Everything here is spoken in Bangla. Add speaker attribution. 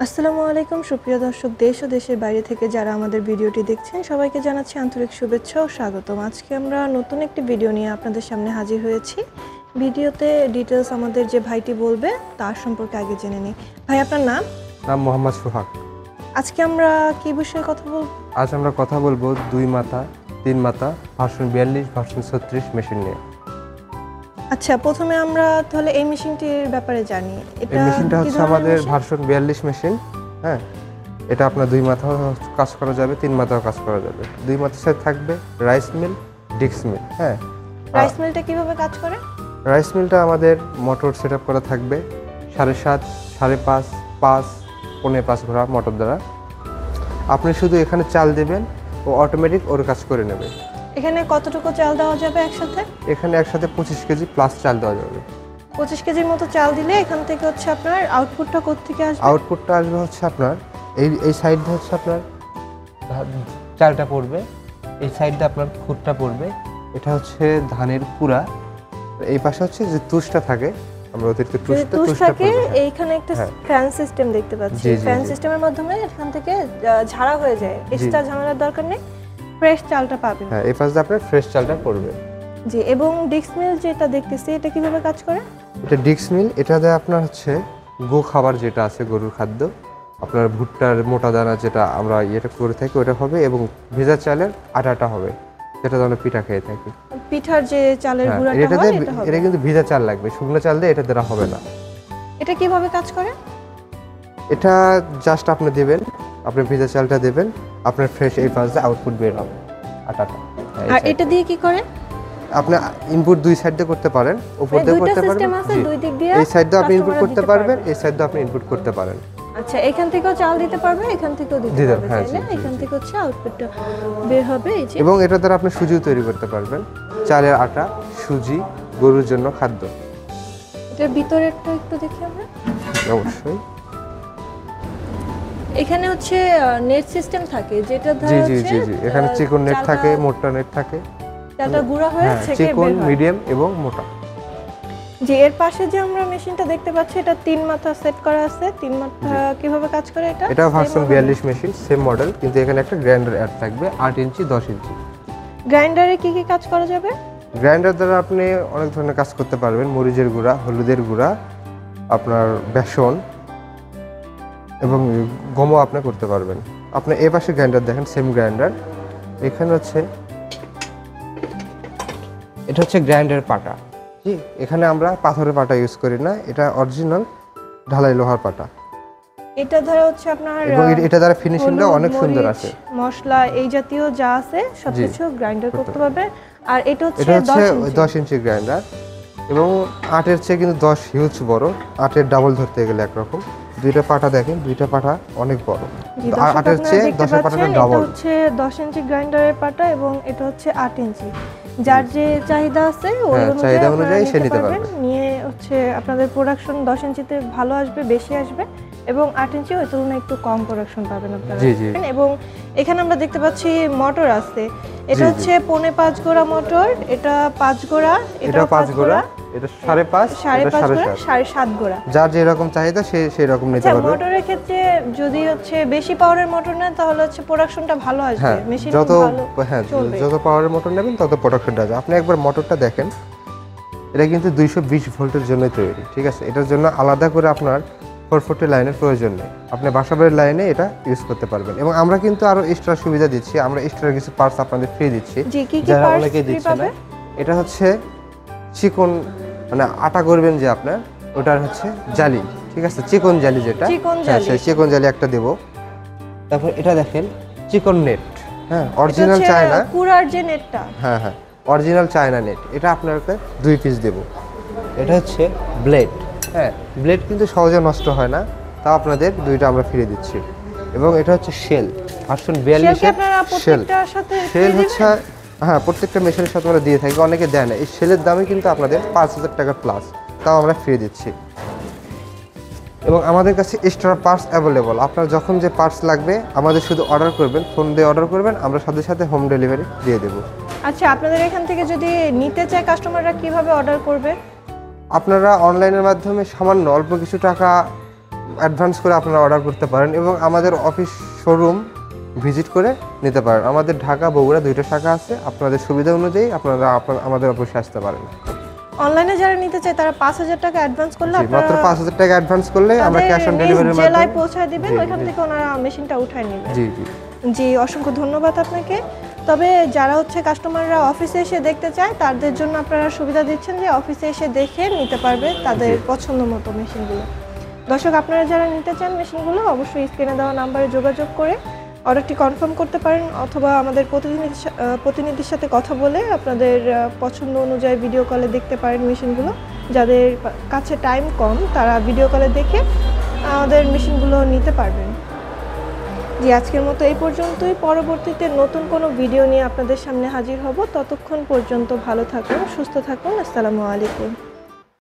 Speaker 1: আসসালামু আলাইকুম সুপ্রিয় দর্শক, দেশ ও দেশের বাইরে থেকে যারা আমাদের ভিডিওটি দেখছেন সবাইকে জানাচ্ছি আন্তরিক শুভেচ্ছা ও স্বাগতম। আজকে আমরা নতুন একটি ভিডিও নিয়ে আপনাদের সামনে হাজির হয়েছি। ভিডিওতে ডিটেলস আমাদের যে ভাইটি বলবে তার সম্পর্কে আগে জেনে নিই। ভাই, আপনার নাম?
Speaker 2: নাম মোহাম্মদ সোহাগ।
Speaker 1: আজকে আমরা কি বিষয়ে কথা বলবো?
Speaker 2: আজ আমরা কথা বলবো 2 মাথা 3 মাথা ভার্সন 42 ভার্সন 36 মেশিন নিয়ে।
Speaker 1: আচ্ছা, প্রথমে আমরা তাহলে এই মেশিনটির ব্যাপারে জানি।
Speaker 2: এই মেশিনটা হচ্ছে আমাদের ভার্সন 42 মেশিন। হ্যাঁ, এটা আপনার 2 মাথাও কাজ করা যাবে, 3 মাথাও কাজ করা যাবে। 2 মাথার সাথে থাকবে রাইস মিল, ডিক্স মিল। হ্যাঁ,
Speaker 1: রাইস মিলটা কিভাবে কাজ করে?
Speaker 2: রাইস মিলটা আমাদের মোটর সেটআপ করা থাকবে 7.5, 5.5, 5, 5.5 ঘোড়া মোটর দ্বারা। আপনি শুধু এখানে চাল দেবেন ও অটোমেটিক ওর কাজ করে নেবে।
Speaker 1: এখানে কতটুকু চাল দেওয়া যাবে একসাথে?
Speaker 2: এখানে একসাথে 25 কেজি প্লাস চাল দেওয়া যাবে।
Speaker 1: 25 কেজির মতো চাল দিলে এখান থেকে হচ্ছে আপনার আউটপুটটা কোত্থেকে আসবে?
Speaker 2: আউটপুটটা আসবে হচ্ছে আপনার এই সাইডটা হচ্ছে আপনার চালটা পড়বে, এই সাইডটা আপনার খুদটা পড়বে। এটা হচ্ছে ধানের কুড়া, এই পাশে হচ্ছে যে তুষটা থাকে, আমরা অতিরিক্ত তুষটা
Speaker 1: থাকে। এইখানে একটা ফ্যান সিস্টেম দেখতে পাচ্ছি। ফ্যান সিস্টেমের মাধ্যমে এখান থেকে ঝাড়া হয়ে যায়, এক্সট্রা ঝামেলার দরকার নেই, ফ্রেশ চালটা পাবেন।
Speaker 2: হ্যাঁ, এই পাশে আপনার ফ্রেশ চালটা পড়বে।
Speaker 1: জি, এবং ডিক্স মিল যেটা দেখতেছি এটা কিভাবে কাজ করে?
Speaker 2: এটা ডিক্স মিল, এটাতে আপনার হচ্ছে গো খাবার যেটা আছে, গরুর খাদ্য, আপনার ভুট্টার মোটা দানা যেটা আমরা ইয়েটা করে থাকি ওটা হবে, এবং ভেজা চালের আটাটা হবে, যেটা আমরা পিঠা খেয়ে থাকি।
Speaker 1: পিঠার যে চালের গুঁড়াটা হয় এটা হবে।
Speaker 2: এটা কিন্তু ভেজা চাল লাগবে, শুকনো চাল দিয়ে এটা দ্বারা হবে না।
Speaker 1: এটা কিভাবে কাজ করে?
Speaker 2: এটা জাস্ট আপনি দেবেন, আপনি ভেজা চালটা দেবেন, আপনার ফ্রেশ এই পাশে আউটপুট বের হবে আটাটা।
Speaker 1: আর এটা দিয়ে কি করে?
Speaker 2: আপনি ইনপুট দুই সাইড দিয়ে করতে পারেন, উপর দিয়ে করতে পারবেন,
Speaker 1: দুই দিক দিয়ে
Speaker 2: এই সাইড দিয়ে আপনি ইনপুট করতে পারবেন, এই সাইড দিয়ে আপনি ইনপুট করতে পারেন।
Speaker 1: আচ্ছা, এখান থেকেও চাল দিতে পারবে, এখান থেকেও দিতে পারবে, তাই না? এখান থেকে হচ্ছে আউটপুটটা বের হবে এই যে।
Speaker 2: এবং এটা দ্বারা আপনি সুজিও তৈরি করতে পারবেন, চালের আটা, সুজি, গরুর জন্য খাদ্য।
Speaker 1: এটার ভিতরেরটা একটু দেখি আমরা।
Speaker 2: অবশ্যই
Speaker 1: এখানে হচ্ছে নেট সিস্টেম থাকে, যেটা
Speaker 2: জি জি জি জি এখানে চিকন নেট থাকে, মোটা নেট থাকে।
Speaker 1: চালটা গুঁড়া হয়ে ছেঁকে বের হয়।
Speaker 2: চিকন, মিডিয়াম এবং মোটা।
Speaker 1: যে এর পাশে যে আমরা মেশিনটা দেখতে পাচ্ছি এটা 3 মাথা সেট করা আছে। 3 মাথা কিভাবে কাজ করে এটা?
Speaker 2: এটা ভার্সন 42 মেশিন, সেম মডেল, কিন্তু এখানে একটা গ্রাইন্ডার অ্যাড থাকবে 8 ইঞ্চি 10 ইঞ্চি।
Speaker 1: গ্রাইন্ডারে কি কি কাজ করা যাবে?
Speaker 2: গ্রাইন্ডার দ্বারা আপনি অনেক ধরনের কাজ করতে পারবেন, মরিচের গুঁড়া, হলুদের গুঁড়া, আপনার বেসন এবং গমও আপনি করতে পারবেন। আপনি এই পাশে গ্রাইন্ডার দেখেন, সেম গ্রাইন্ডার। এখানে হচ্ছে এটা হচ্ছে গ্রাইন্ডার পাটা। জি, এখানে আমরা পাথরের পাটা ইউজ করি না, এটা অরিজিনাল ঢালাই লোহার পাটা।
Speaker 1: এটা ধরে হচ্ছে আপনার
Speaker 2: এবং এটা দ্বারা ফিনিশিংটা অনেক সুন্দর আসে।
Speaker 1: মশলা এই জাতীয় যা আছে সবকিছু গ্রাইন্ডার করতে পারবে। আর এটা হচ্ছে
Speaker 2: 10 ইঞ্চি গ্রাইন্ডার, এবং 8-এর চেয়ে কিন্তু 10 হিউজ বড়। 8-এর ডাবল ধরতে গেলে একরকম। দুইটা পাটা দেখেন, দুইটা পাটা অনেক বড়। 8-এর চেয়ে 10-এর পাটাটা ডাবল।
Speaker 1: এটা হচ্ছে 10 ইঞ্চি গ্রাইন্ডারের পাটা এবং এটা হচ্ছে 8 ইঞ্চি। যার যে চাহিদা আছে ওই
Speaker 2: অনুযায়ী সে নিতে পারবে।
Speaker 1: নিয়ে হচ্ছে আপনাদের প্রোডাকশন 10 ইঞ্চিতে ভালো আসবে, বেশি আসবে, এবং 8 ইঞ্চি ওই তুলনায় একটু কম প্রোডাকশন পাবেন আপনারা। এবং এখানে আমরা দেখতে পাচ্ছি মোটর আছে। এটা হচ্ছে 5.5 গোড়া মোটর, এটা 5 গোড়া, এটা 5 গোড়া,
Speaker 2: এটা 5.5, এটা
Speaker 1: 7.5 গোড়া।
Speaker 2: যার যে রকম চাহিদা সেই রকম নিতে পারবে।
Speaker 1: মোটরের ক্ষেত্রে যদি হচ্ছে বেশি পাওয়ারের মোটর নেন তাহলে হচ্ছে প্রোডাকশনটা ভালো আসবে, মেশিন
Speaker 2: যত পাওয়ারের মোটর নেবেন তত প্রোডাকশনটা আসবে। আপনি একবার মোটরটা দেখেন, এটা কিন্তু 220 ভোল্টের জন্য তৈরি, ঠিক আছে? এটার জন্য আলাদা করে আপনার 440 লাইনের প্রয়োজন নেই, আপনি বাসাবাড়ির লাইনে এটা ইউজ করতে পারবেন। এবং আমরা কিন্তু আরো এক্সট্রা সুবিধা দিচ্ছি, আমরা এক্সট্রা কিছু পার্টস আপনাদের ফ্রি দিচ্ছি, যারা অনেকেই দিচ্ছে না। এটা হচ্ছে চিকন, মানে আটা করবেন যে আপনার, ওটার হচ্ছে জালি, ঠিক আছে? চিকন জালি যেটা, সেই চিকন জালি একটা দেব। তারপর এটা দেখেন চিকন নেট, হ্যাঁ, অরিজিনাল চায়না
Speaker 1: কুড়ার যে নেটটা,
Speaker 2: হ্যাঁ, অরিজিনাল চায়না নেট, এটা আপনাকে 2 পিস দেব। এটা হচ্ছে ব্লেড, হ্যাঁ, ব্লেড কিন্তু সহজে নষ্ট হয় না, তাও আপনাদের দুইটা আমরা ফ্রি দিচ্ছি। এবং এটা হচ্ছে শেল, ভার্সন 42 এর শেল হচ্ছে, হ্যাঁ, প্রত্যেকটা মেশিনের সাথে আমরা দিয়ে থাকি, অনেকে দেয় না। এই শেলের দামই কিন্তু আপনাদের 5000 টাকা প্লাস, তাও আমরা ফ্রি দিচ্ছি। এবং আমাদের কাছে এক্সট্রা পার্টস অ্যাভেলেবল, আপনার যখন যে পার্টস লাগবে আমাদের শুধু অর্ডার করবেন, ফোন দিয়ে অর্ডার করবেন, আমরা সাথে সাথে হোম ডেলিভারি দিয়ে দেব।
Speaker 1: আচ্ছা, আপনাদের এখান থেকে যদি নিতে চায় কাস্টমাররা কিভাবে অর্ডার করবে?
Speaker 2: আপনারা অনলাইনের মাধ্যমে সামান্য অল্প কিছু টাকা অ্যাডভান্স করে আপনারা অর্ডার করতে পারেন এবং আমাদের অফিস শোরুম ভিজিট করে নিতে পারেন। আমাদের ঢাকা বগুড়া 2টা শাখা আছে, আপনাদের সুবিধা অনুযায়ী আপনারা আমাদের অফিসে আসতে পারেন।
Speaker 1: অনলাইনে যারা নিতে চায় তারা 5000 টাকা অ্যাডভান্স করলে
Speaker 2: মাত্র 5000 টাকা অ্যাডভান্স করলে আমরা ক্যাশ অন ডেলিভারির মাধ্যমে
Speaker 1: জেলায় পৌঁছে দিবেন, ওইখান থেকে ওনারা মেশিনটা উঠায় নেবেন।
Speaker 2: জি জি
Speaker 1: জি, অসংখ্য ধন্যবাদ আপনাকে। তবে যারা হচ্ছে কাস্টমাররা অফিসে এসে দেখতে চায় তাদের জন্য আপনারা সুবিধা দিচ্ছেন যে অফিসে এসে দেখে নিতে পারবে তাদের পছন্দ মতো মেশিনগুলো। দর্শক, আপনারা যারা নিতে চান মেশিনগুলো অবশ্যই স্ক্রিনে দেওয়া নাম্বারে যোগাযোগ করে অর্ডারটি কনফার্ম করতে পারেন, অথবা আমাদের প্রতিনিধির সাথে কথা বলে আপনাদের পছন্দ অনুযায়ী ভিডিও কলে দেখতে পারেন মেশিনগুলো। যাদের কাছে টাইম কম তারা ভিডিও কলে দেখে আমাদের মেশিনগুলো নিতে পারবেন। জি, আজকের মতো এই পর্যন্তই। পরবর্তীতে নতুন কোনো ভিডিও নিয়ে আপনাদের সামনে হাজির হব। ততক্ষণ পর্যন্ত ভালো থাকুন, সুস্থ থাকুন। আসসালামু আলাইকুম।